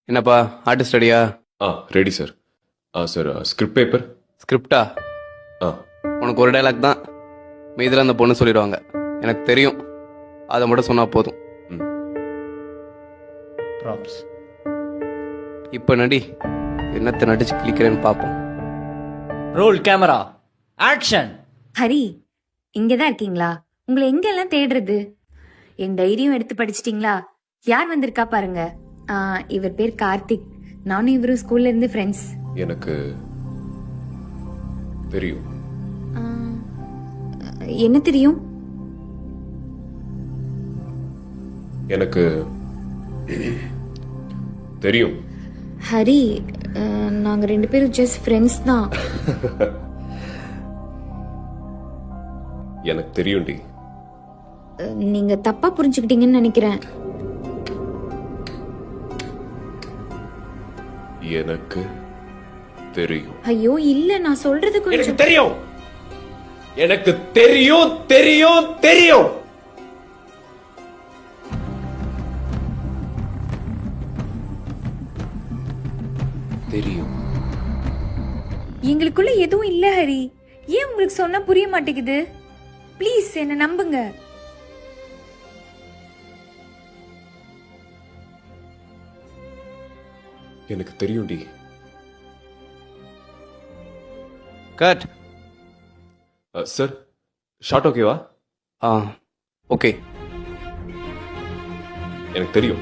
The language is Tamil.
என்னப்பா ஆர்டிஸ்ட் ரெடியா? Ready sir. Sir script paper. ஸ்கிரிப்டா? ஆ உனக்கு ஒரு டைலாக் தான், மீதில் அந்த பொண்ணு சொல்லிடுவாங்க. எனக்கு தெரியும், அதை மட்டும் சொன்னால் போதும். ம் ப்ராப்ஸ். இப்போ நடி, என்னத்தை நடிச்சு கிளிக்கிறேன்னு பார்ப்போம். Role camera action. ஹரி, இங்கதான் இருக்கீங்களா? உங்களை எங்கெல்லாம் தேடுறது? என் டைரியும் எடுத்து படிச்சிட்டீங்களா? யார் வந்திருக்கா பாருங்க. இவர் பேர் கார்த்திக். நானும் இவரும் ஸ்கூல்ல இருந்து ஃப்ரெண்ட்ஸ். எனக்கு தெரியும். என்ன தெரியும்? எனக்கு தெரியும். ஹரி, நாங்க ரெண்டு பேரும் ஜஸ்ட் ஃப்ரெண்ட்ஸ் தான். எனக்கு தெரியும்டி. நீங்க தப்பா புரிஞ்சுக்கிட்டீங்கன்னு நினைக்கிறேன். எனக்கு தெரியும். ஐயோ இல்ல, நான் சொல்றது எனக்கு கொஞ்சம். தெரியும். எனக்கு தெரியும் தெரியும் தெரியும். தெரியும். எங்களுக்குள்ள எதுவும் இல்ல ஹரி. ஏன் உங்களுக்கு சொன்னா புரிய மாட்டேங்குது? ப்ளீஸ் என்ன நம்புங்க. எனக்கு தெரியும்டி. கட். சார் ஷார்ட் ஓகேவா? ஆ ஓகே. எனக்கு தெரியும்.